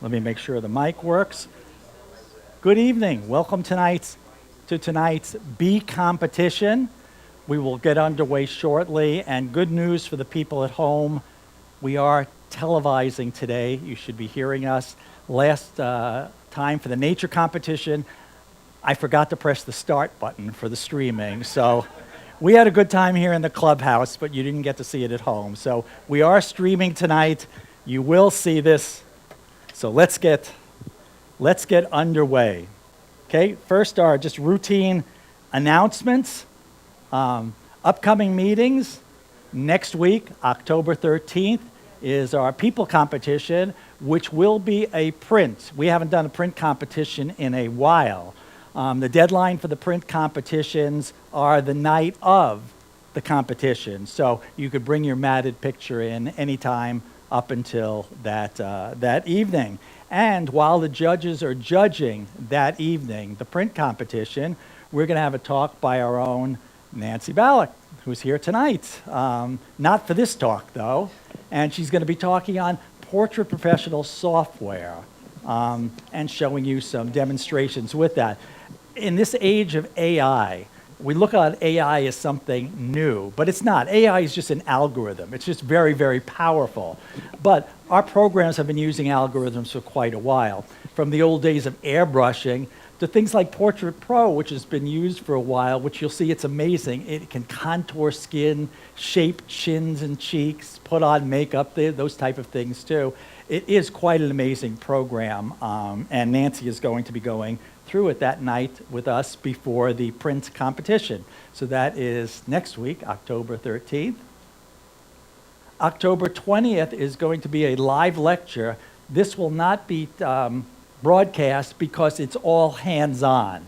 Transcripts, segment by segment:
Let me make sure the mic works. Good evening. Welcome to tonight's bee competition. We will get underway shortly, and good news for the people at home. We are televising today. You should be hearing us. Last time for the nature competition, I forgot to press the start button for the streaming. So we had a good time here in the clubhouse, but you didn't get to see it at home. So we are streaming tonight. You will see this. So let's get underway. Okay, first are just routine announcements. Upcoming meetings. Next week, October 13th, is our people competition, which will be a print. We haven't done a print competition in a while. The deadline for the print competitions are the night of the competition. So you could bring your matted picture in anytime up until that evening. And while the judges are judging that evening, the print competition, we're going to have a talk by our own Nancy Ballack, who's here tonight. Not for this talk, though. And she's going to be talking on portrait professional software and showing you some demonstrations with that. In this age of AI, we look at AI as something new, but it's not. AI is just an algorithm. It's just very, very powerful. But our programs have been using algorithms for quite a while, from the old days of airbrushing to things like Portrait Pro, which has been used for a while, which you'll see it's amazing. It can contour skin, shape chins and cheeks, put on makeup, those type of things too. It is quite an amazing program, and Nancy is going to be going through it that night with us before the print competition. So that is next week, October 13th. October 20th is going to be a live lecture. This will not be broadcast because it's all hands-on.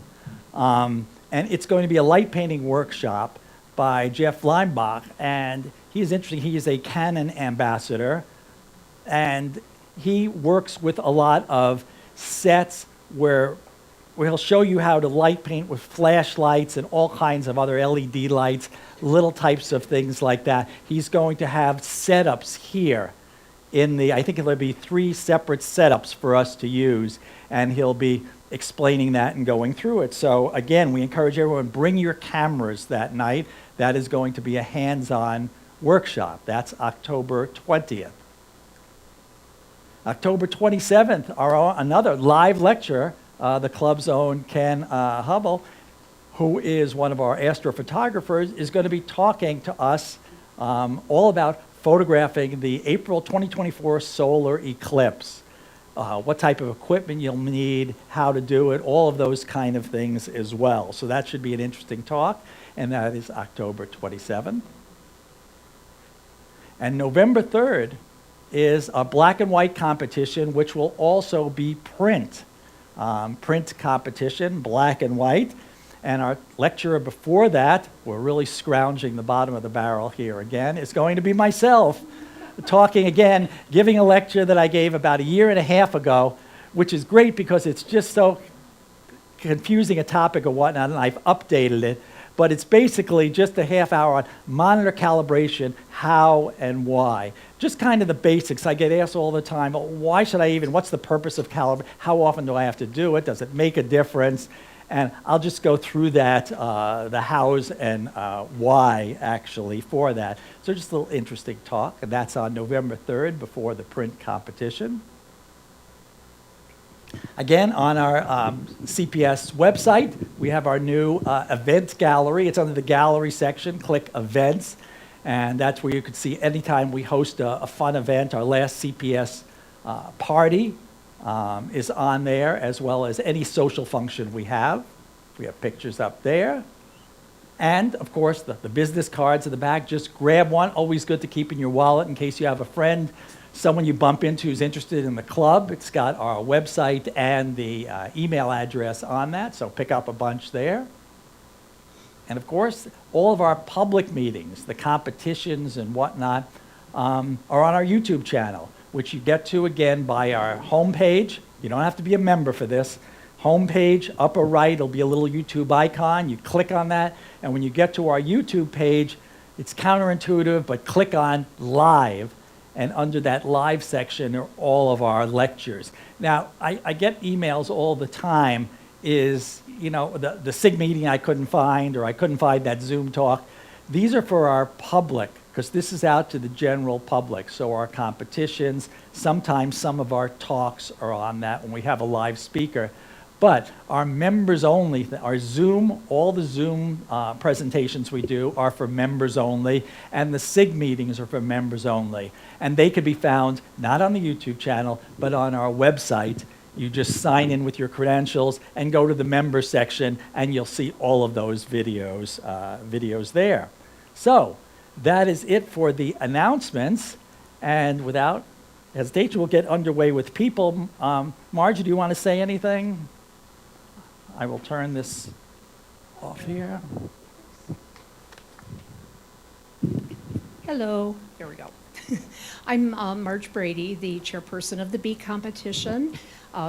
And it's going to be a light painting workshop by Jeff Leimbach, and he's interesting. He is a Canon ambassador, and he works with a lot of sets where he'll show you how to light paint with flashlights and all kinds of other LED lights, little types of things like that. He's going to have setups here I think there'll be 3 separate setups for us to use, and he'll be explaining that and going through it. So again, we encourage everyone, bring your cameras that night. That is going to be a hands-on workshop. That's October 20th. October 27th, another live lecture. The club's own Ken Hubble, who is one of our astrophotographers, is going to be talking to us all about photographing the April 2024 solar eclipse, what type of equipment you'll need, how to do it, all of those kind of things as well. So that should be an interesting talk, and that is October 27th. And November 3rd is a black and white competition, which will also be print competition, black and white. And our lecturer before that, we're really scrounging the bottom of the barrel here again, is going to be myself, talking again, giving a lecture that I gave about 1.5 years ago, which is great because it's just so confusing a topic or whatnot, and I've updated it. But it's basically just a half hour on monitor calibration, how and why. Just kind of the basics. I get asked all the time, why should I even, what's the purpose of calibration? How often do I have to do it? Does it make a difference? And I'll just go through that, the hows and why actually for that. So just a little interesting talk, and that's on November 3rd before the print competition. Again, on our CPS website, we have our new event gallery. It's under the gallery section. Click events, and that's where you can see anytime we host a fun event. Our last CPS party is on there, as well as any social function we have. We have pictures up there. And, of course, the business cards in the back. Just grab one. Always good to keep in your wallet in case you have a friend, someone you bump into who's interested in the club. It's got our website and the email address on that, so pick up a bunch there. And of course, all of our public meetings, the competitions and whatnot, are on our YouTube channel, which you get to again by our homepage. You don't have to be a member for this. Homepage, upper right, there'll be a little YouTube icon. You click on that, and when you get to our YouTube page, it's counterintuitive, but click on live, and under that live section are all of our lectures. Now, I get emails all the time, is, you know, the SIG meeting I couldn't find, or I couldn't find that Zoom talk. These are for our public, because this is out to the general public. So our competitions, sometimes some of our talks are on that when we have a live speaker. But our members only, our Zoom, all the Zoom presentations we do are for members only, and the SIG meetings are for members only. And they could be found not on the YouTube channel, but on our website. You just sign in with your credentials and go to the member section, and you'll see all of those videos there. So that is it for the announcements. And without hesitation, we'll get underway with people. Margie, do you want to say anything? I will turn this off here. Hello, here we go. I'm Marge Brady, the chairperson of the Bee competition.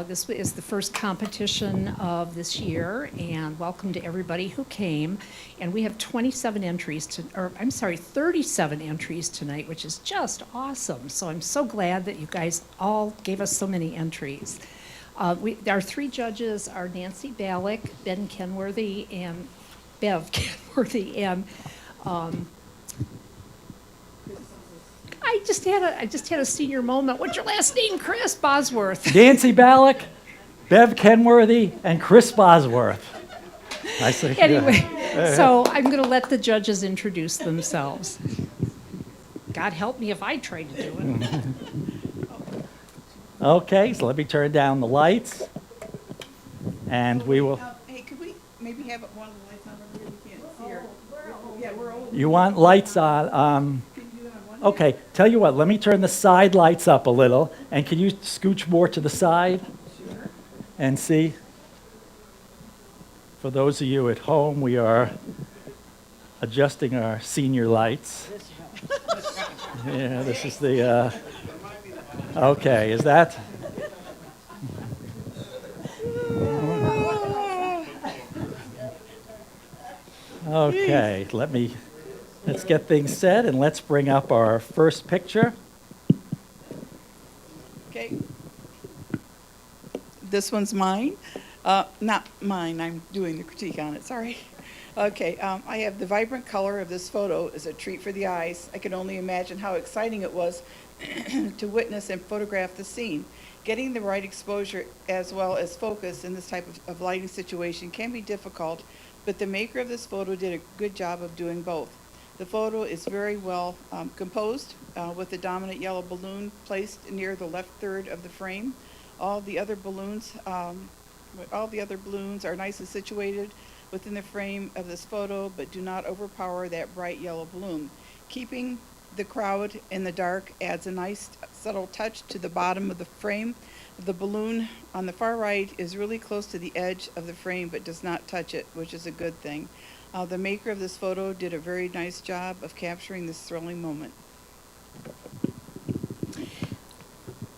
This is the first competition of this year, and welcome to everybody who came. And we have 37 entries, 37 entries tonight, which is just awesome. So I'm so glad that you guys all gave us so many entries. Our three judges are Nancy Ballack, Ben Kenworthy, and Bev Kenworthy, and I just had a senior moment. What's your last name, Chris Bosworth? Nancy Ballack, Bev Kenworthy, and Chris Bosworth. Anyway, so I'm going to let the judges introduce themselves. God help me if I try to do it. Okay, so let me turn down the lights, and we will. Hey, could we maybe have one of the lights on over here? We can't see her. Yeah, we're old. You want lights on? Can you do it on one? Okay, tell you what, let me turn the side lights up a little, and can you scooch more to the side? Sure. And see? For those of you at home, we are adjusting our senior lights. Yeah, this is the, okay, is that? Okay, let's get things set, and let's bring up our first picture. Okay. This one's mine. Not mine, I'm doing the critique on it, sorry. Okay, I have the vibrant color of this photo is a treat for the eyes. I can only imagine how exciting it was to witness and photograph the scene. Getting the right exposure as well as focus in this type of lighting situation can be difficult, but the maker of this photo did a good job of doing both. The photo is very well composed with the dominant yellow balloon placed near the left third of the frame. All the other balloons are nicely situated within the frame of this photo, but do not overpower that bright yellow balloon. Keeping the crowd in the dark adds a nice subtle touch to the bottom of the frame. The balloon on the far right is really close to the edge of the frame but does not touch it, which is a good thing. The maker of this photo did a very nice job of capturing this thrilling moment.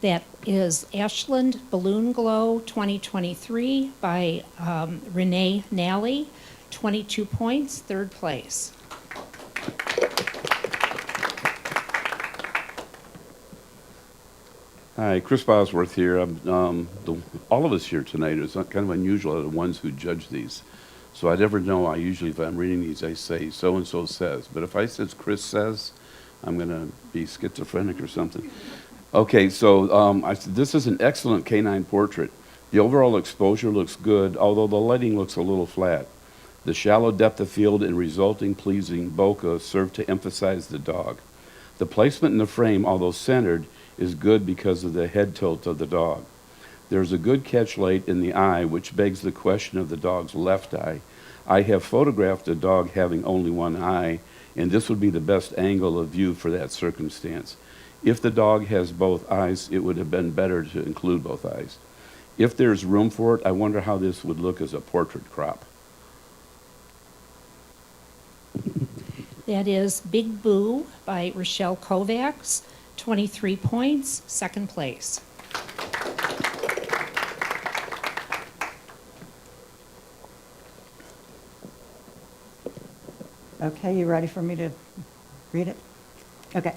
That is Ashland Balloon Glow 2023 by Renee Nally, 22 points, third place. Hi, Chris Bosworth here. All of us here tonight is kind of unusual, are the ones who judge these. So I never know. I usually, if I'm reading these, I say so-and-so says. But if I says Chris says, I'm going to be schizophrenic or something. Okay, so this is an excellent canine portrait. The overall exposure looks good, although the lighting looks a little flat. The shallow depth of field and resulting pleasing bokeh serve to emphasize the dog. The placement in the frame, although centered, is good because of the head tilt of the dog. There's a good catch light in the eye, which begs the question of the dog's left eye. I have photographed a dog having only one eye, and this would be the best angle of view for that circumstance. If the dog has both eyes, it would have been better to include both eyes. If there's room for it, I wonder how this would look as a portrait crop. That is Big Boo by Rochelle Kovacs, 23 points, second place. Okay, you ready for me to read it? Okay.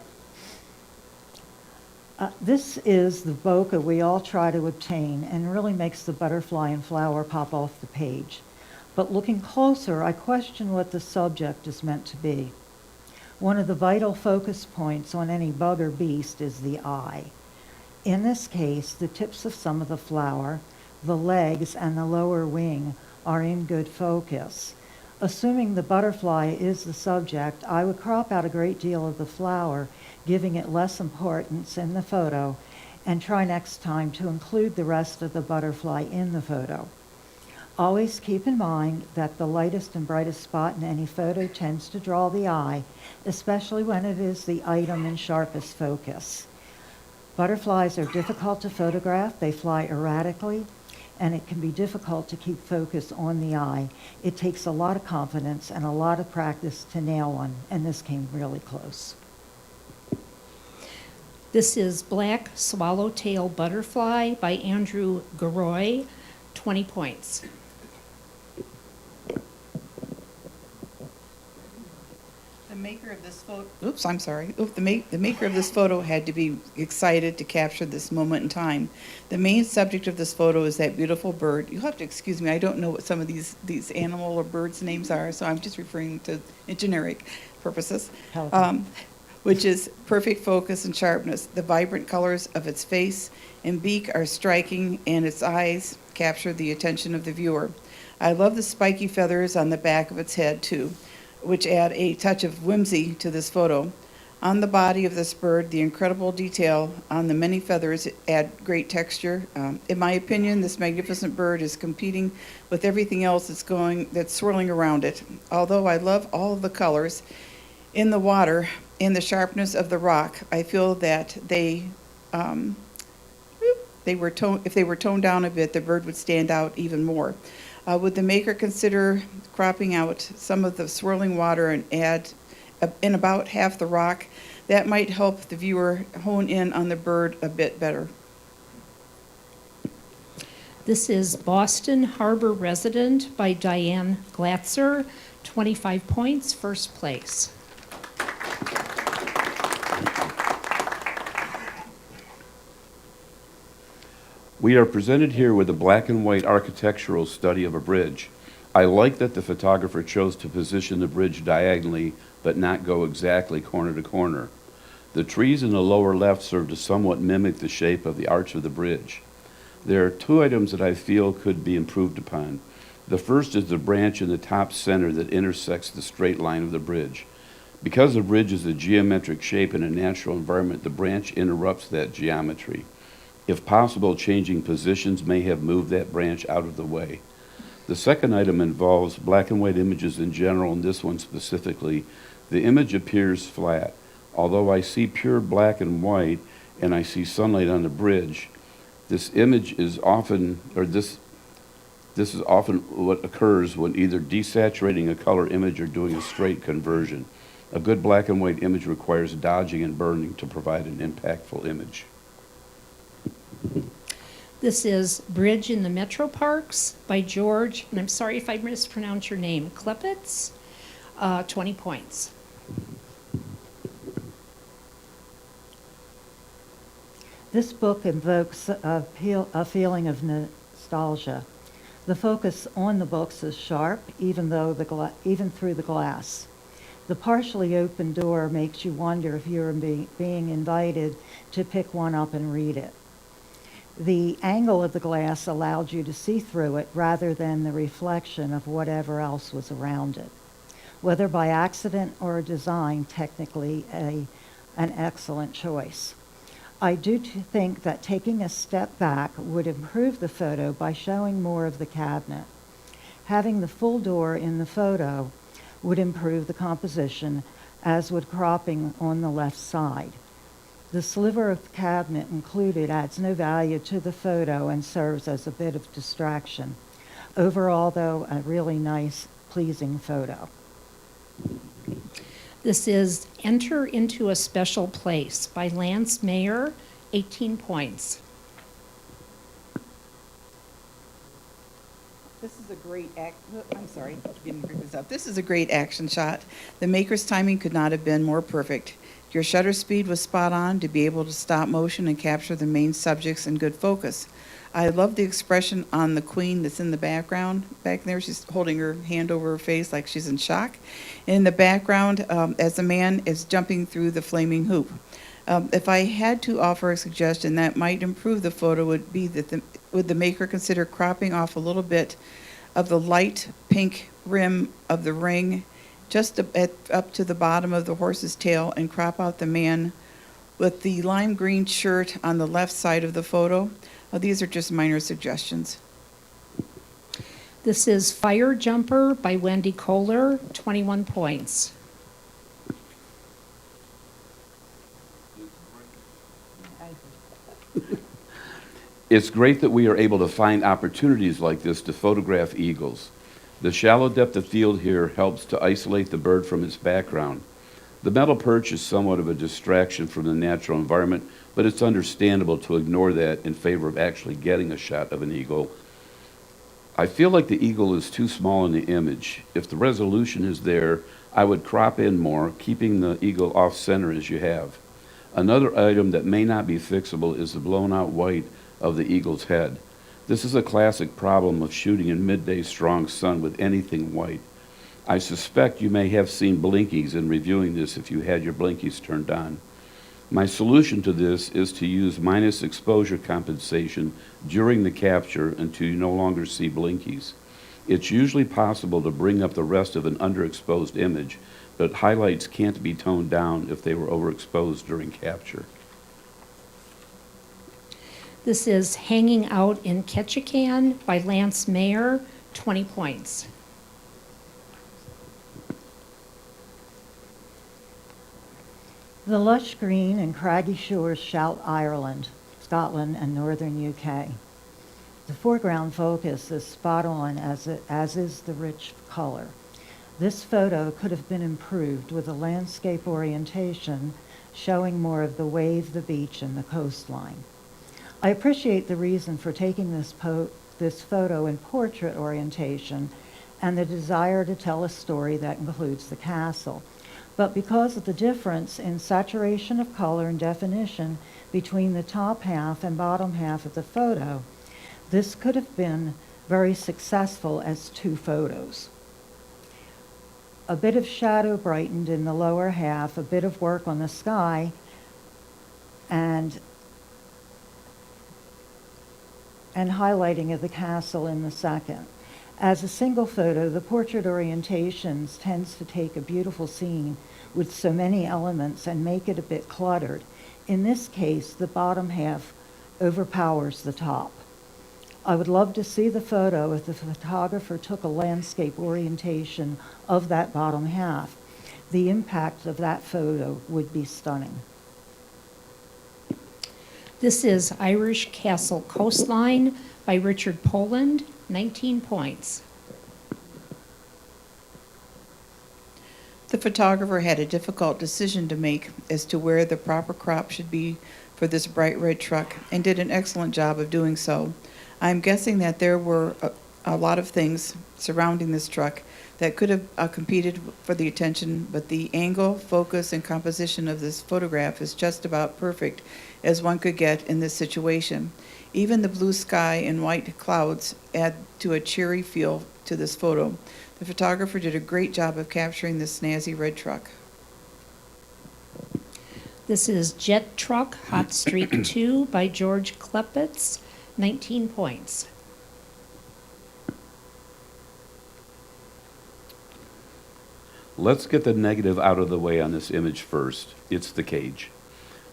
This is the bokeh we all try to obtain and really makes the butterfly and flower pop off the page. But looking closer, I question what the subject is meant to be. One of the vital focus points on any bug or beast is the eye. In this case, the tips of some of the flower, the legs, and the lower wing are in good focus. Assuming the butterfly is the subject, I would crop out a great deal of the flower, giving it less importance in the photo, and try next time to include the rest of the butterfly in the photo. Always keep in mind that the lightest and brightest spot in any photo tends to draw the eye, especially when it is the item in sharpest focus. Butterflies are difficult to photograph. They fly erratically, and it can be difficult to keep focus on the eye. It takes a lot of confidence and a lot of practice to nail one, and this came really close. This is Black Swallowtail Butterfly by Andrew Garoy, 20 points. The maker of this photo, oops, I'm sorry. The maker of this photo had to be excited to capture this moment in time. The main subject of this photo is that beautiful bird. You'll have to excuse me, I don't know what some of these animal or birds' names are, so I'm just referring to in generic purposes. Which is perfect focus and sharpness. The vibrant colors of its face and beak are striking, and its eyes capture the attention of the viewer. I love the spiky feathers on the back of its head, too, which add a touch of whimsy to this photo. On the body of this bird, the incredible detail on the many feathers add great texture. In my opinion, this magnificent bird is competing with everything else that's swirling around it. Although I love all of the colors in the water and the sharpness of the rock, I feel that if they were toned down a bit, the bird would stand out even more. Would the maker consider cropping out some of the swirling water and add in about half the rock? That might help the viewer hone in on the bird a bit better. This is Boston Harbor Resident by Diane Glatzer, 25 points, first place. We are presented here with a black and white architectural study of a bridge. I like that the photographer chose to position the bridge diagonally, but not go exactly corner to corner. The trees in the lower left serve to somewhat mimic the shape of the arch of the bridge. There are two items that I feel could be improved upon. The first is the branch in the top center that intersects the straight line of the bridge. Because the bridge is a geometric shape in a natural environment, the branch interrupts that geometry. If possible, changing positions may have moved that branch out of the way. The second item involves black and white images in general, and this one specifically. The image appears flat. Although I see pure black and white and I see sunlight on the bridge, this image is often, this is often what occurs when either desaturating a color image or doing a straight conversion. A good black and white image requires dodging and burning to provide an impactful image. This is Bridge in the Metro Parks by George, and I'm sorry if I mispronounce your name, Klepitz, 20 points. This book invokes a feeling of nostalgia. The focus on the books is sharp, even through the glass. The partially open door makes you wonder if you're being invited to pick one up and read it. The angle of the glass allowed you to see through it rather than the reflection of whatever else was around it. Whether by accident or design, technically an excellent choice. I do think that taking a step back would improve the photo by showing more of the cabinet. Having the full door in the photo would improve the composition, as would cropping on the left side. The sliver of the cabinet included adds no value to the photo and serves as a bit of distraction. Overall, though, a really nice, pleasing photo. This is Enter into a Special Place by Lance Mayer, 18 points. This is a great This is a great action shot. The maker's timing could not have been more perfect. Your shutter speed was spot on to be able to stop motion and capture the main subjects in good focus. I love the expression on the queen that's in the background. Back there, she's holding her hand over her face like she's in shock. In the background, as the man is jumping through the flaming hoop. If I had to offer a suggestion that might improve the photo, would be that would the maker consider cropping off a little bit of the light pink rim of the ring just up to the bottom of the horse's tail, and crop out the man with the lime green shirt on the left side of the photo. These are just minor suggestions. This is Fire Jumper by Wendy Kohler, 21 points. It's great that we are able to find opportunities like this to photograph eagles. The shallow depth of field here helps to isolate the bird from its background. The metal perch is somewhat of a distraction from the natural environment, but it's understandable to ignore that in favor of actually getting a shot of an eagle. I feel like the eagle is too small in the image. If the resolution is there, I would crop in more, keeping the eagle off center as you have. Another item that may not be fixable is the blown out white of the eagle's head. This is a classic problem of shooting in midday strong sun with anything white. I suspect you may have seen blinkies in reviewing this if you had your blinkies turned on. My solution to this is to use minus exposure compensation during the capture until you no longer see blinkies. It's usually possible to bring up the rest of an underexposed image, but highlights can't be toned down if they were overexposed during capture. This is Hanging Out in Ketchikan by Lance Mayer, 20 points. The lush green and craggy shores shout Ireland, Scotland, and northern UK. The foreground focus is spot on, as is the rich color. This photo could have been improved with a landscape orientation showing more of the wave, the beach, and the coastline. I appreciate the reason for taking this photo in portrait orientation and the desire to tell a story that includes the castle. But because of the difference in saturation of color and definition between the top half and bottom half of the photo, this could have been very successful as two photos. A bit of shadow brightened in the lower half, a bit of work on the sky, and highlighting of the castle in the second. As a single photo, the portrait orientations tends to take a beautiful scene with so many elements and make it a bit cluttered. In this case, the bottom half overpowers the top. I would love to see the photo if the photographer took a landscape orientation of that bottom half. The impact of that photo would be stunning. This is Irish Castle Coastline by Richard Poland, 19 points. The photographer had a difficult decision to make as to where the proper crop should be for this bright red truck, and did an excellent job of doing so. I'm guessing that there were a lot of things surrounding this truck that could have competed for the attention, but the angle, focus, and composition of this photograph is just about perfect as one could get in this situation. Even the blue sky and white clouds add to a cheery feel to this photo. The photographer did a great job of capturing this snazzy red truck. This is Jet Truck Hot Streak 2 by George Klepitz, 19 points. Let's get the negative out of the way on this image first. It's the cage.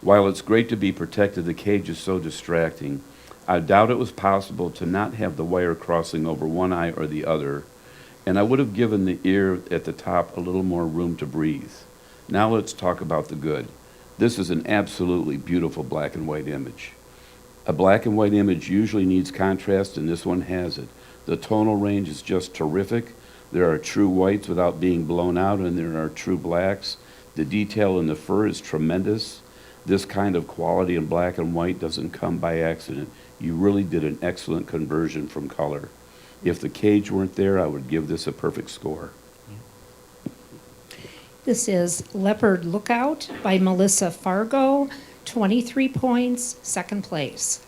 While it's great to be protected, the cage is so distracting. I doubt it was possible to not have the wire crossing over one eye or the other, and I would have given the ear at the top a little more room to breathe. Now let's talk about the good. This is an absolutely beautiful black and white image. A black and white image usually needs contrast, and this one has it. The tonal range is just terrific. There are true whites without being blown out, and there are true blacks. The detail in the fur is tremendous. This kind of quality in black and white doesn't come by accident. You really did an excellent conversion from color. If the cage weren't there, I would give this a perfect score. This is Leopard Lookout by Melissa Fargo, 23 points, second place.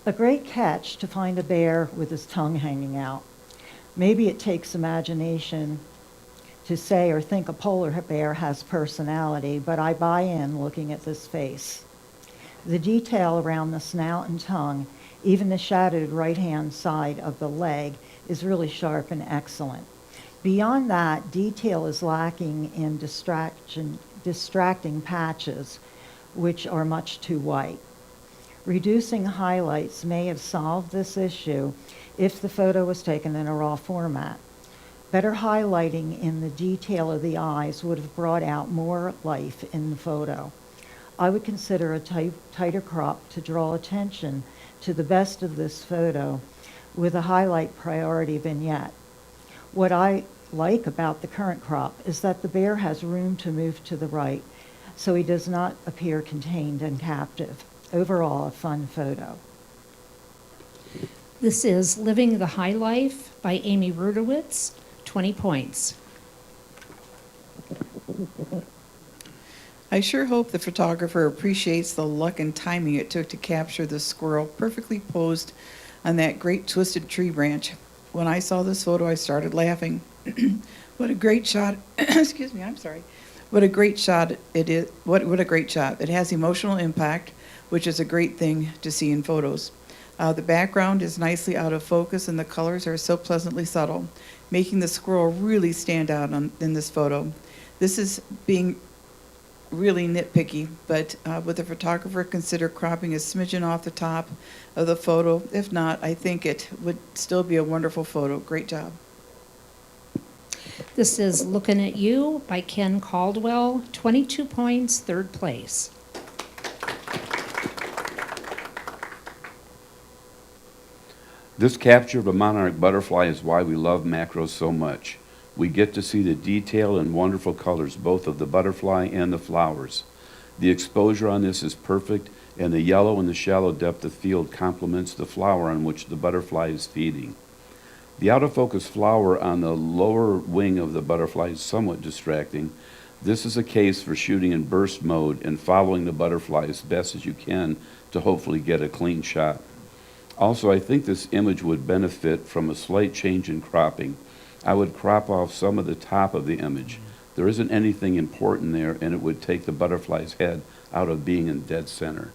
A great catch to find a bear with his tongue hanging out. Maybe it takes imagination to say or think a polar bear has personality, but I buy in looking at this face. The detail around the snout and tongue, even the shadowed right-hand side of the leg, is really sharp and excellent. Beyond that, detail is lacking in distracting patches, which are much too white. Reducing highlights may have solved this issue if the photo was taken in a raw format. Better highlighting in the detail of the eyes would have brought out more life in the photo. I would consider a tighter crop to draw attention to the best of this photo with a highlight priority vignette. What I like about the current crop is that the bear has room to move to the right, so he does not appear contained and captive. Overall, a fun photo. This is Living the High Life by Amy Rudowitz, 20 points. I sure hope the photographer appreciates the luck and timing it took to capture the squirrel perfectly posed on that great twisted tree branch. When I saw this photo, I started laughing. What a great shot. Excuse me, I'm sorry. What a great shot it is. What a great shot. It has emotional impact, which is a great thing to see in photos. The background is nicely out of focus and the colors are so pleasantly subtle, making the squirrel really stand out in this photo. This is being really nitpicky, but would the photographer consider cropping a smidgen off the top of the photo? If not, I think it would still be a wonderful photo. Great job. This is Looking at You by Ken Caldwell, 22 points, third place. This capture of a monarch butterfly is why we love macros so much. We get to see the detail and wonderful colors, both of the butterfly and the flowers. The exposure on this is perfect, and the yellow and the shallow depth of field complements the flower on which the butterfly is feeding. The out-of-focus flower on the lower wing of the butterfly is somewhat distracting. This is a case for shooting in burst mode and following the butterfly as best as you can to hopefully get a clean shot. Also, I think this image would benefit from a slight change in cropping. I would crop off some of the top of the image. There isn't anything important there, and it would take the butterfly's head out of being in dead center.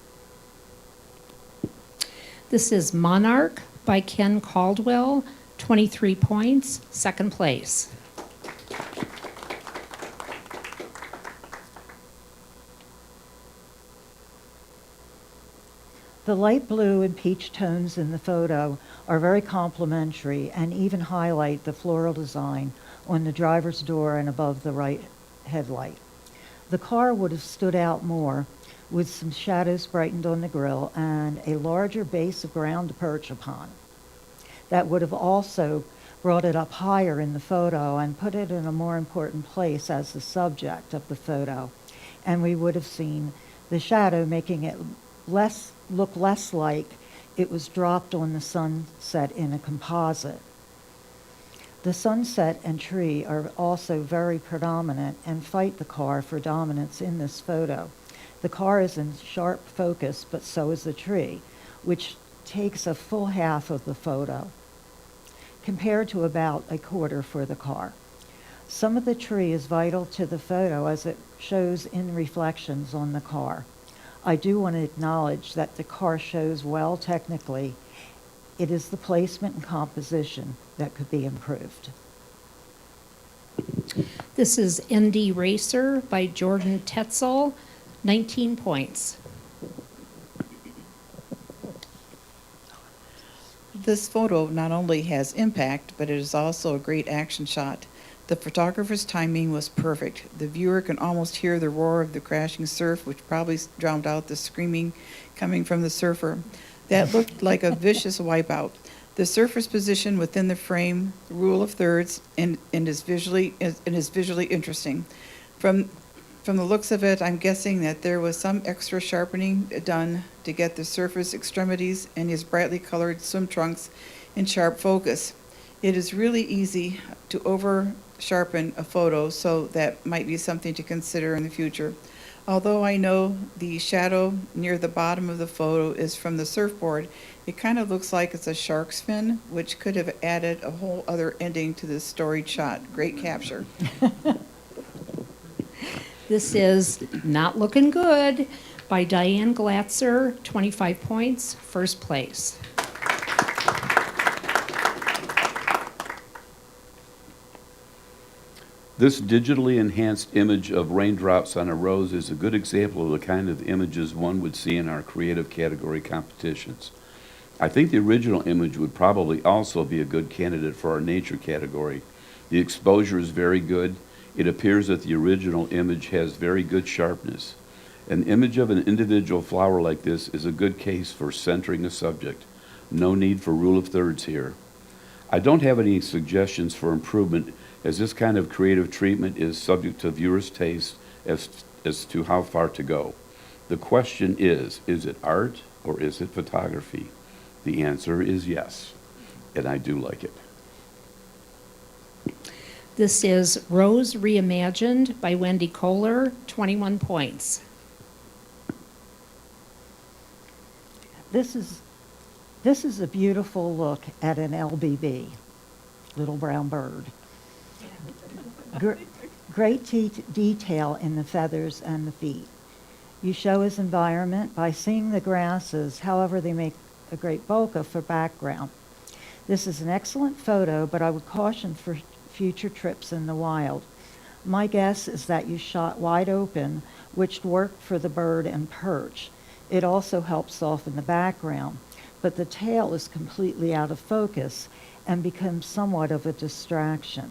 This is Monarch by Ken Caldwell, 23 points, second place. The light blue and peach tones in the photo are very complementary and even highlight the floral design on the driver's door and above the right headlight. The car would have stood out more with some shadows brightened on the grille and a larger base of ground to perch upon. That would have also brought it up higher in the photo and put it in a more important place as the subject of the photo. And we would have seen the shadow making it look less like it was dropped on the sunset in a composite. The sunset and tree are also very predominant and fight the car for dominance in this photo. The car is in sharp focus, but so is the tree, which takes a full half of the photo, compared to about a quarter for the car. Some of the tree is vital to the photo as it shows in reflections on the car. I do want to acknowledge that the car shows well technically. It is the placement and composition that could be improved. This is ND Racer by Jordan Tetzel, 19 points. This photo not only has impact, but it is also a great action shot. The photographer's timing was perfect. The viewer can almost hear the roar of the crashing surf, which probably drowned out the screaming coming from the surfer. That looked like a vicious wipeout. The surfer's position within the frame, rule of thirds, and is visually interesting. From From the looks of it, I'm guessing that there was some extra sharpening done to get the surface extremities and his brightly colored swim trunks in sharp focus. It is really easy to over sharpen a photo, so that might be something to consider in the future. Although I know the shadow near the bottom of the photo is from the surfboard, it kind of looks like it's a shark's fin, which could have added a whole other ending to this storied shot. Great capture. This is Not Looking Good by Diane Glatzer, 25 points, first place. This digitally enhanced image of raindrops on a rose is a good example of the kind of images one would see in our creative category competitions. I think the original image would probably also be a good candidate for our nature category. The exposure is very good. It appears that the original image has very good sharpness. An image of an individual flower like this is a good case for centering a subject. No need for rule of thirds here. I don't have any suggestions for improvement, as this kind of creative treatment is subject to viewers' taste as to how far to go. The question is it art or is it photography? The answer is yes, and I do like it. This is Rose Reimagined by Wendy Kohler, 21 points. This is a beautiful look at an LBB, little brown bird. Great detail in the feathers and the feet. You show his environment by seeing the grasses, however they make a great bokeh for background. This is an excellent photo, but I would caution for future trips in the wild. My guess is that you shot wide open, which worked for the bird and perch. It also helps soften the background, but the tail is completely out of focus and becomes somewhat of a distraction.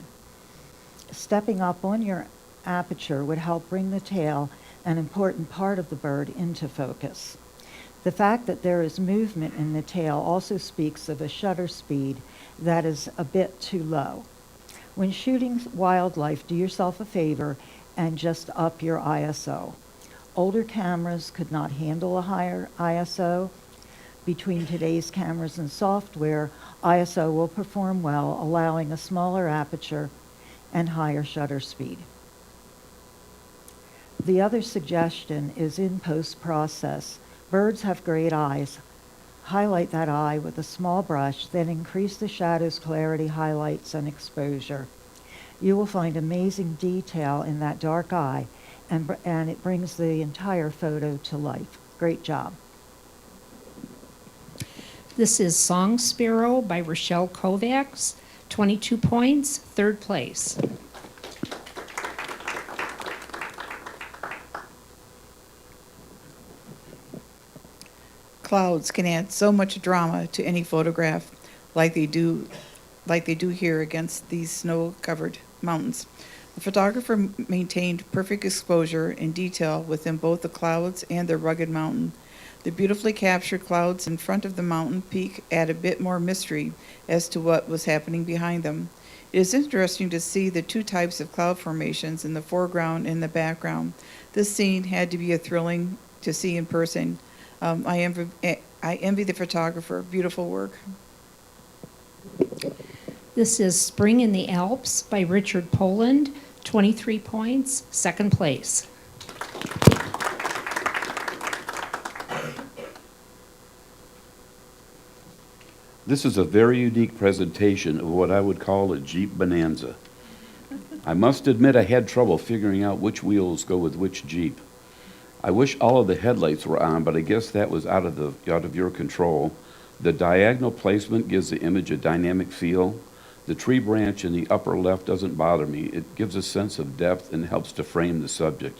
Stepping up on your aperture would help bring the tail, an important part of the bird, into focus. The fact that there is movement in the tail also speaks of a shutter speed that is a bit too low. When shooting wildlife, do yourself a favor and just up your ISO. Older cameras could not handle a higher ISO. Between today's cameras and software, ISO will perform well, allowing a smaller aperture and higher shutter speed. The other suggestion is in post-process. Birds have great eyes. Highlight that eye with a small brush, then increase the shadow's clarity, highlights, and exposure. You will find amazing detail in that dark eye, and it brings the entire photo to life. Great job. This is Song Sparrow by Rochelle Kovacs, 22 points, third place. Clouds can add so much drama to any photograph, like they do here against these snow-covered mountains. The photographer maintained perfect exposure and detail within both the clouds and the rugged mountain. The beautifully captured clouds in front of the mountain peak add a bit more mystery as to what was happening behind them. It is interesting to see the two types of cloud formations in the foreground and the background. This scene had to be thrilling to see in person. I envy the photographer. Beautiful work. This is Spring in the Alps by Richard Poland, 23 points, second place. This is a very unique presentation of what I would call a Jeep bonanza. I must admit I had trouble figuring out which wheels go with which Jeep. I wish all of the headlights were on, but I guess that was out of your control. The diagonal placement gives the image a dynamic feel. The tree branch in the upper left doesn't bother me. It gives a sense of depth and helps to frame the subject.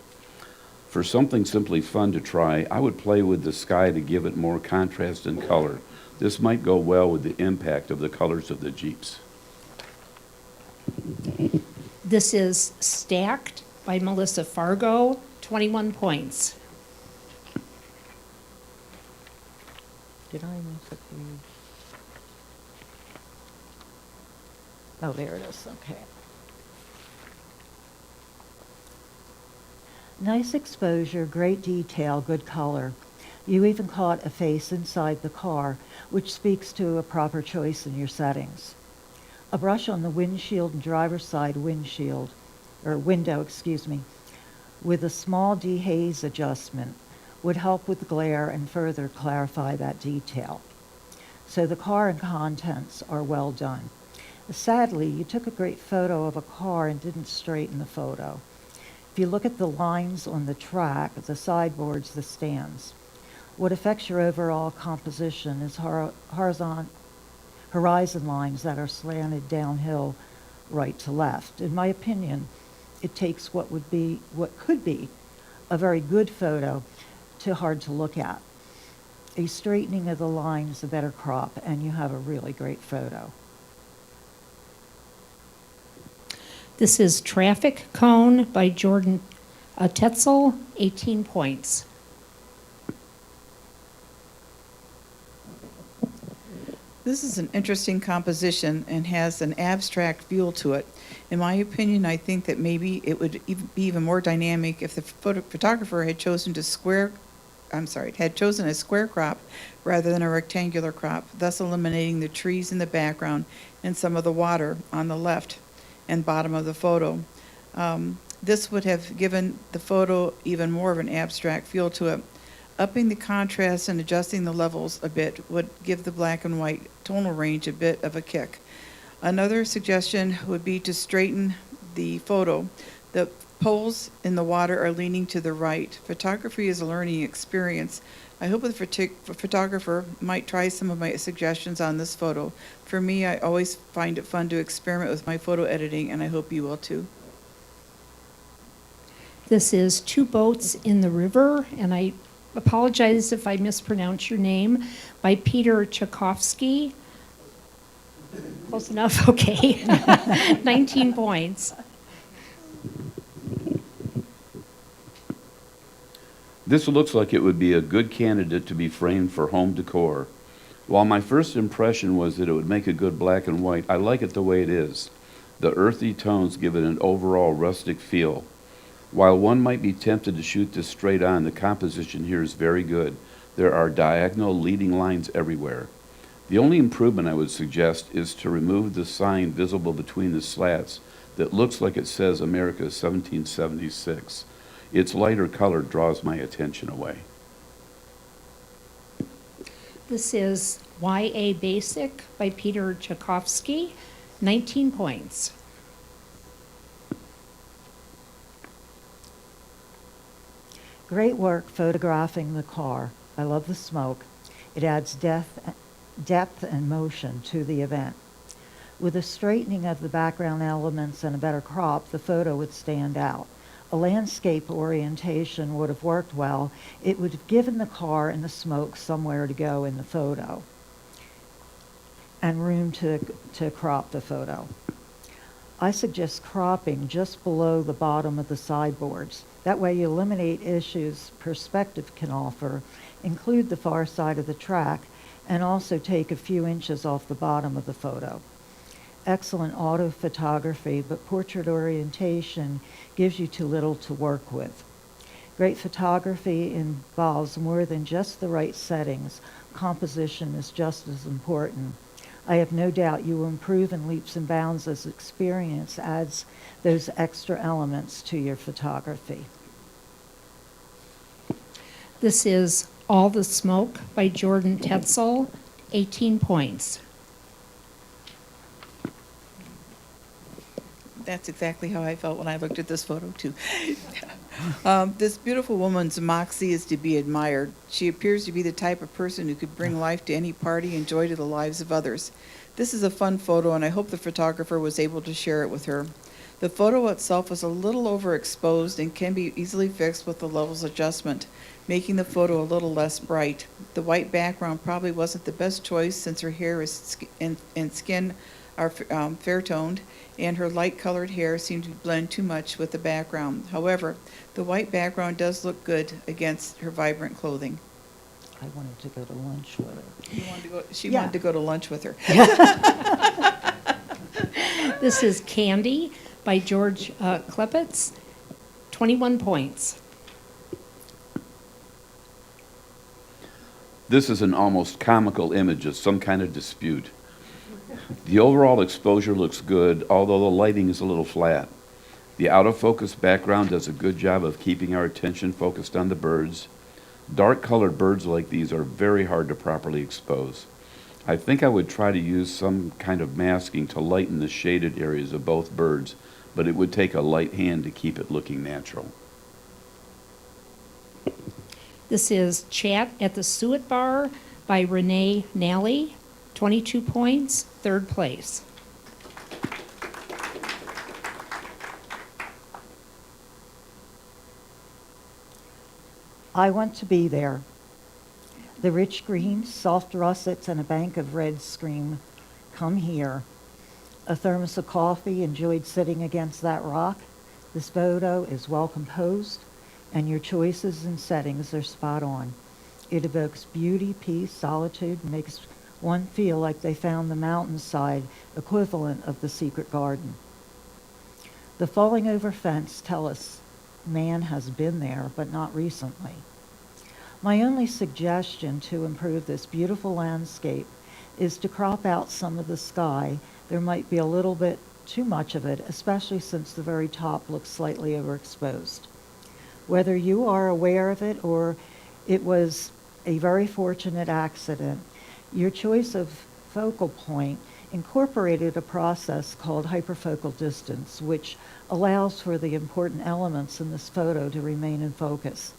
For something simply fun to try, I would play with the sky to give it more contrast and color. This might go well with the impact of the colors of the Jeeps. This is Stacked by Melissa Fargo, 21 points. Did I miss a page? Oh, there it is. Okay. Nice exposure, great detail, good color. You even caught a face inside the car, which speaks to a proper choice in your settings. A brush on the windshield and driver's side windshield, or window, excuse me, with a small dehaze adjustment would help with glare and further clarify that detail. So the car and contents are well done. Sadly, you took a great photo of a car and didn't straighten the photo. If you look at the lines on the track, the sideboards, the stands, what affects your overall composition is horizon lines that are slanted downhill right to left. In my opinion, it takes what could be a very good photo to hard to look at. A straightening of the lines, a better crop, and you have a really great photo. This is Traffic Cone by Jordan Tetzel, 18 points. This is an interesting composition and has an abstract feel to it. In my opinion, I think that maybe it would be even more dynamic if the photographer had chosen a square crop rather than a rectangular crop, thus eliminating the trees in the background and some of the water on the left and bottom of the photo. This would have given the photo even more of an abstract feel to it. Upping the contrast and adjusting the levels a bit would give the black and white tonal range a bit of a kick. Another suggestion would be to straighten the photo. The poles in the water are leaning to the right. Photography is a learning experience. I hope the photographer might try some of my suggestions on this photo. For me, I always find it fun to experiment with my photo editing, and I hope you will too. This is Two Boats in the River, and I apologize if I mispronounce your name, by Peter Tchaikovsky. Close enough? Okay. 19 points. This looks like it would be a good candidate to be framed for home decor. While my first impression was that it would make a good black and white, I like it the way it is. The earthy tones give it an overall rustic feel. While one might be tempted to shoot this straight on, the composition here is very good. There are diagonal leading lines everywhere. The only improvement I would suggest is to remove the sign visible between the slats that looks like it says America 1776. Its lighter color draws my attention away. This is YA Basic by Peter Tchaikovsky, 19 points. Great work photographing the car. I love the smoke. It adds depth and motion to the event. With a straightening of the background elements and a better crop, the photo would stand out. A landscape orientation would have worked well. It would have given the car and the smoke somewhere to go in the photo and room to crop the photo. I suggest cropping just below the bottom of the sideboards. That way you eliminate issues perspective can offer, include the far side of the track, and also take a few inches off the bottom of the photo. Excellent auto photography, but portrait orientation gives you too little to work with. Great photography involves more than just the right settings. Composition is just as important. I have no doubt you will improve in leaps and bounds as experience adds those extra elements to your photography. This is All the Smoke by Jordan Tetzel, 18 points. That's exactly how I felt when I looked at this photo, too. This beautiful woman's moxie is to be admired. She appears to be the type of person who could bring life to any party and joy to the lives of others. This is a fun photo, and I hope the photographer was able to share it with her. The photo itself is a little overexposed and can be easily fixed with the levels adjustment, making the photo a little less bright. The white background probably wasn't the best choice since her hair is and skin are fair-toned, and her light-colored hair seemed to blend too much with the background. However, the white background does look good against her vibrant clothing. I wanted to go to lunch with her. She Yeah. wanted to go to lunch with her. This is Candy by George Klepitz, 21 points. This is an almost comical image of some kind of dispute. The overall exposure looks good, although the lighting is a little flat. The out-of-focus background does a good job of keeping our attention focused on the birds. Dark-colored birds like these are very hard to properly expose. I think I would try to use some kind of masking to lighten the shaded areas of both birds, but it would take a light hand to keep it looking natural. This is Chat at the Suet Bar by Renee Nally, 22 points, third place. I want to be there. The rich greens, soft russets, and a bank of reds scream, "Come here." A thermos of coffee enjoyed sitting against that rock. This photo is well composed, and your choices and settings are spot on. It evokes beauty, peace, solitude, and makes one feel like they found the mountainside equivalent of the secret garden. The falling over fence tell us man has been there, but not recently. My only suggestion to improve this beautiful landscape is to crop out some of the sky. There might be a little bit too much of it, especially since the very top looks slightly overexposed. Whether you are aware of it or it was a very fortunate accident, your choice of focal point incorporated a process called hyperfocal distance, which allows for the important elements in this photo to remain in focus.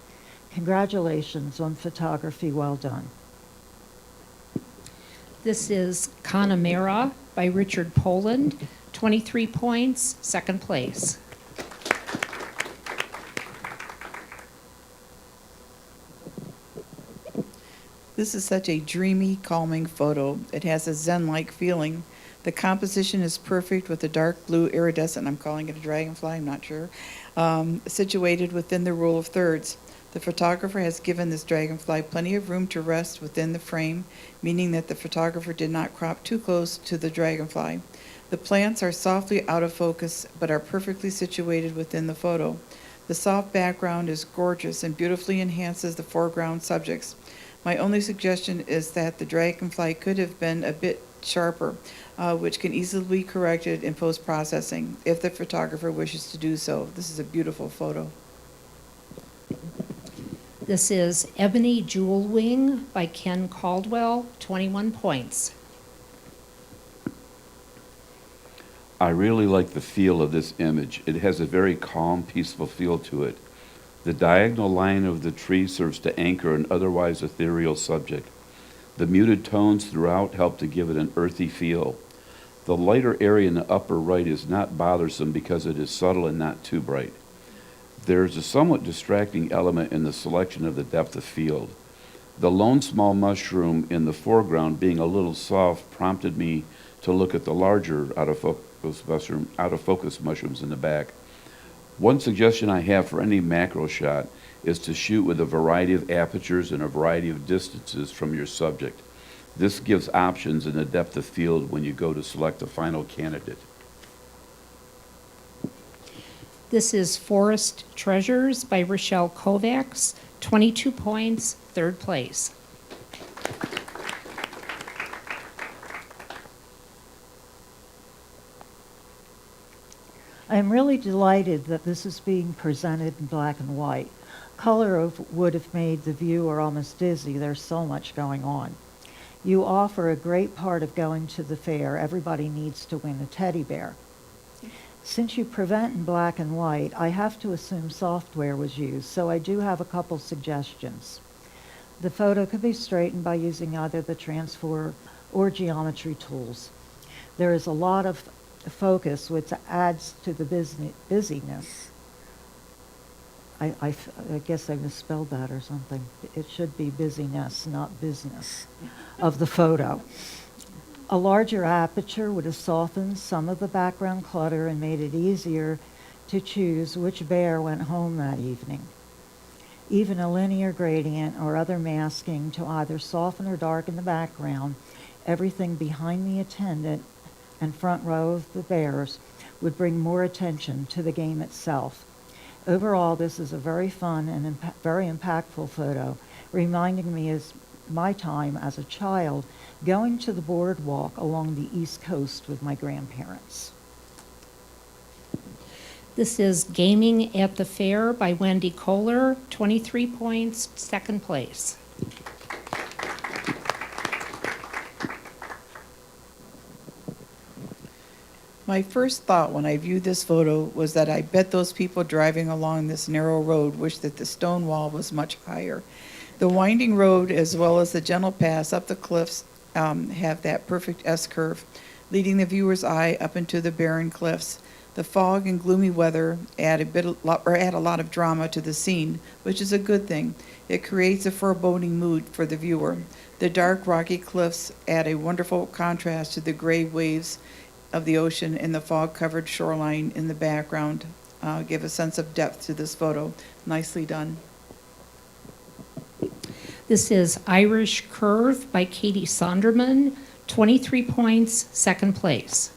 Congratulations on photography well done. This is Connemara by Richard Poland, 23 points, second place. This is such a dreamy, calming photo. It has a Zen-like feeling. The composition is perfect with the dark blue iridescent, I'm calling it a dragonfly, I'm not sure, situated within the rule of thirds. The photographer has given this dragonfly plenty of room to rest within the frame, meaning that the photographer did not crop too close to the dragonfly. The plants are softly out of focus, but are perfectly situated within the photo. The soft background is gorgeous and beautifully enhances the foreground subjects. My only suggestion is that the dragonfly could have been a bit sharper, which can easily be corrected in post-processing if the photographer wishes to do so. This is a beautiful photo. This is Ebony Jewel Wing by Ken Caldwell, 21 points. I really like the feel of this image. It has a very calm, peaceful feel to it. The diagonal line of the tree serves to anchor an otherwise ethereal subject. The muted tones throughout help to give it an earthy feel. The lighter area in the upper right is not bothersome because it is subtle and not too bright. There's a somewhat distracting element in the selection of the depth of field. The lone small mushroom in the foreground being a little soft prompted me to look at the larger out-of-focus mushrooms in the back. One suggestion I have for any macro shot is to shoot with a variety of apertures and a variety of distances from your subject. This gives options in the depth of field when you go to select a final candidate. This is Forest Treasures by Rochelle Kovacs, 22 points, third place. I am really delighted that this is being presented in black and white. Color would have made the viewer almost dizzy. There's so much going on. You offer a great part of going to the fair. Everybody needs to win a teddy bear. Since you present in black and white, I have to assume software was used, so I do have a couple suggestions. The photo could be straightened by using either the transfer or geometry tools. There is a lot of focus, which adds to the busyness. I guess I misspelled that or something. It should be busyness, not business, of the photo. A larger aperture would have softened some of the background clutter and made it easier to choose which bear went home that evening. Even a linear gradient or other masking to either soften or darken the background, everything behind the attendant and front row of the bears would bring more attention to the game itself. Overall, this is a very fun and very impactful photo, reminding me my time as a child going to the boardwalk along the East Coast with my grandparents. This is Gaming at the Fair by Wendy Kohler, 23 points, second place. My first thought when I viewed this photo was that I bet those people driving along this narrow road wish that the stone wall was much higher. The winding road, as well as the gentle pass up the cliffs, have that perfect S-curve, leading the viewer's eye up into the barren cliffs. The fog and gloomy weather add a lot of drama to the scene, which is a good thing. It creates a foreboding mood for the viewer. The dark, rocky cliffs add a wonderful contrast to the gray waves of the ocean, and the fog-covered shoreline in the background give a sense of depth to this photo. Nicely done. This is Irish Curve by Katie Sonderman, 23 points, second place.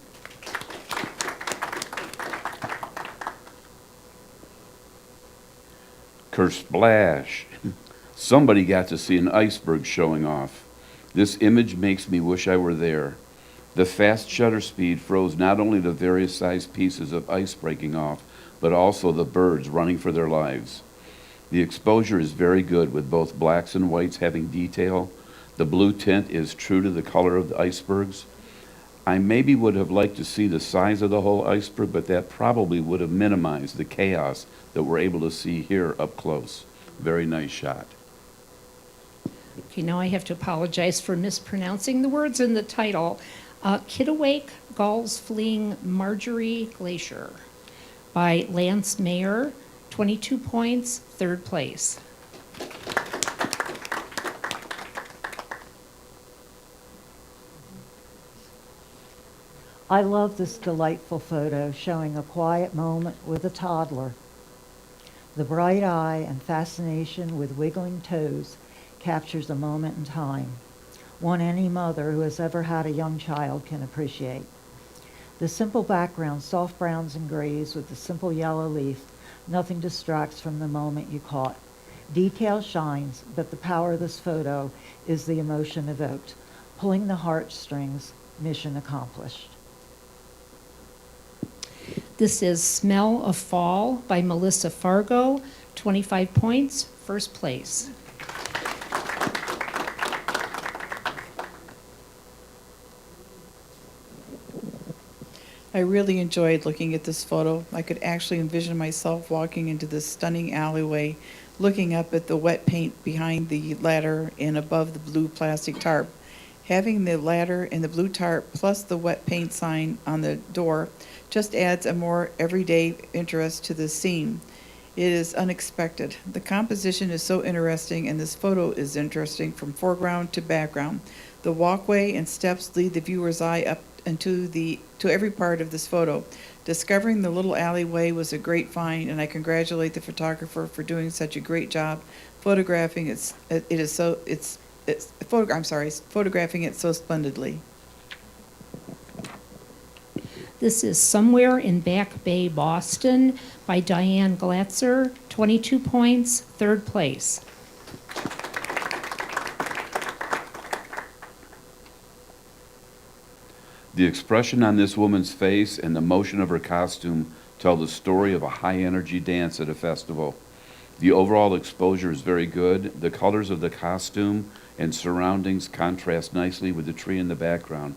Kersplash. Somebody got to see an iceberg showing off. This image makes me wish I were there. The fast shutter speed froze not only the various sized pieces of ice breaking off, but also the birds running for their lives. The exposure is very good, with both blacks and whites having detail. The blue tint is true to the color of the icebergs. I maybe would have liked to see the size of the whole iceberg, but that probably would have minimized the chaos that we're able to see here up close. Very nice shot. Okay, now I have to apologize for mispronouncing the words in the title. Kittiwake Gulls Fleeing Marjorie Glacier by Lance Mayer, 22 points, third place. I love this delightful photo showing a quiet moment with a toddler. The bright eye and fascination with wiggling toes captures a moment in time, one any mother who has ever had a young child can appreciate. The simple background, soft browns and grays with the simple yellow leaf, nothing distracts from the moment you caught. Detail shines, but the power of this photo is the emotion evoked. Pulling the heartstrings, mission accomplished. This is Smell of Fall by Melissa Fargo, 25 points, first place. I really enjoyed looking at this photo. I could actually envision myself walking into this stunning alleyway, looking up at the wet paint behind the ladder and above the blue plastic tarp. Having the ladder and the blue tarp plus the wet paint sign on the door just adds a more everyday interest to the scene. It is unexpected. The composition is so interesting, and this photo is interesting from foreground to background. The walkway and steps lead the viewer's eye up into to every part of this photo. Discovering the little alleyway was a great find, and I congratulate the photographer for doing such a great job photographing photographing it so splendidly. This is Somewhere in Back Bay, Boston by Diane Glatzer, 22 points, third place. The expression on this woman's face and the motion of her costume tell the story of a high-energy dance at a festival. The overall exposure is very good. The colors of the costume and surroundings contrast nicely with the tree in the background.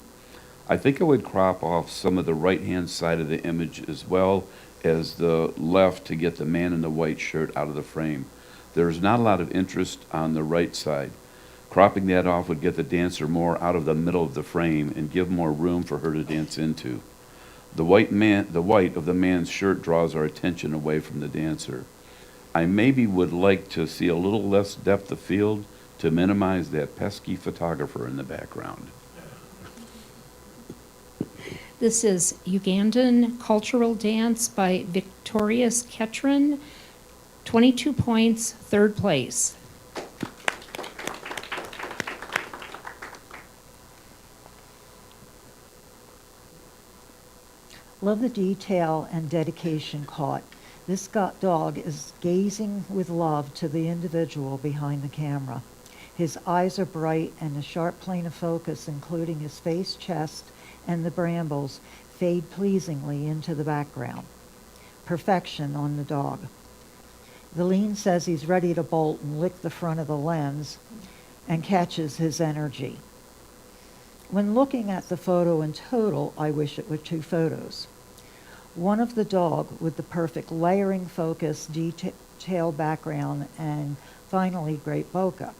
I think I would crop off some of the right-hand side of the image as well as the left to get the man in the white shirt out of the frame. There's not a lot of interest on the right side. Cropping that off would get the dancer more out of the middle of the frame and give more room for her to dance into. The white of the man's shirt draws our attention away from the dancer. I maybe would like to see a little less depth of field to minimize that pesky photographer in the background. This is Ugandan Cultural Dance by Victorious Ketron, 22 points, third place. Love the detail and dedication caught. This dog is gazing with love to the individual behind the camera. His eyes are bright and a sharp plane of focus, including his face, chest, and the brambles, fade pleasingly into the background. Perfection on the dog. Valine says he's ready to bolt and lick the front of the lens and catches his energy. When looking at the photo in total, I wish it were two photos. One of the dog with the perfect layering focus, detail background, and finally great bokeh.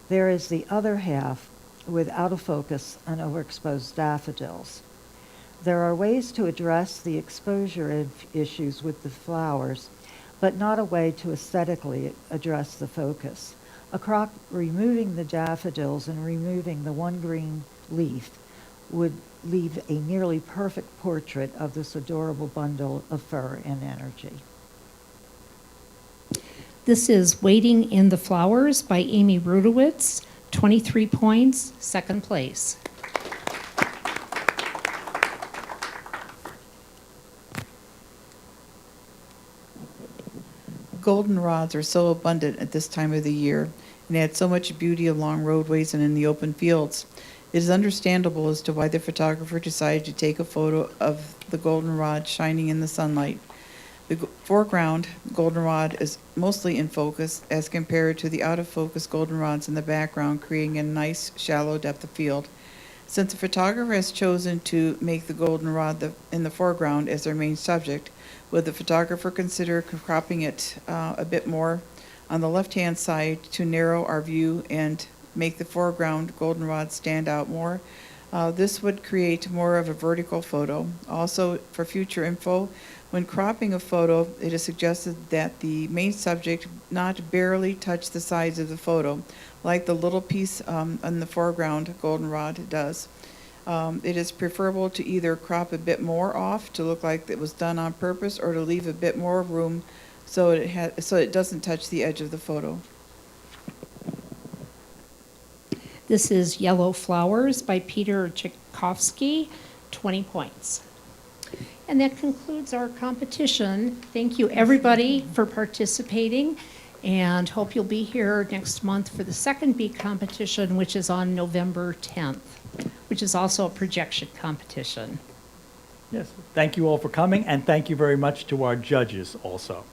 There is the other half with out of focus and overexposed daffodils. There are ways to address the exposure issues with the flowers, but not a way to aesthetically address the focus. Removing the daffodils and removing the one green leaf would leave a nearly perfect portrait of this adorable bundle of fur and energy. This is Waiting in the Flowers by Amy Rudowitz, 23 points, second place. Goldenrods are so abundant at this time of the year and add so much beauty along roadways and in the open fields. It is understandable as to why the photographer decided to take a photo of the goldenrod shining in the sunlight. The foreground goldenrod is mostly in focus as compared to the out-of-focus goldenrods in the background, creating a nice shallow depth of field. Since the photographer has chosen to make the goldenrod in the foreground as their main subject, would the photographer consider cropping it a bit more on the left-hand side to narrow our view and make the foreground goldenrod stand out more? This would create more of a vertical photo. Also, for future info, when cropping a photo, it is suggested that the main subject not barely touch the sides of the photo, like the little piece on the foreground goldenrod does. It is preferable to either crop a bit more off to look like it was done on purpose, or to leave a bit more room so it doesn't touch the edge of the photo. This is Yellow Flowers by Peter Tchaikovsky, 20 points. And that concludes our competition. Thank you, everybody, for participating, and hope you'll be here next month for the second bee competition, which is on November 10th, which is also a projection competition. Yes, thank you all for coming, and thank you very much to our judges also.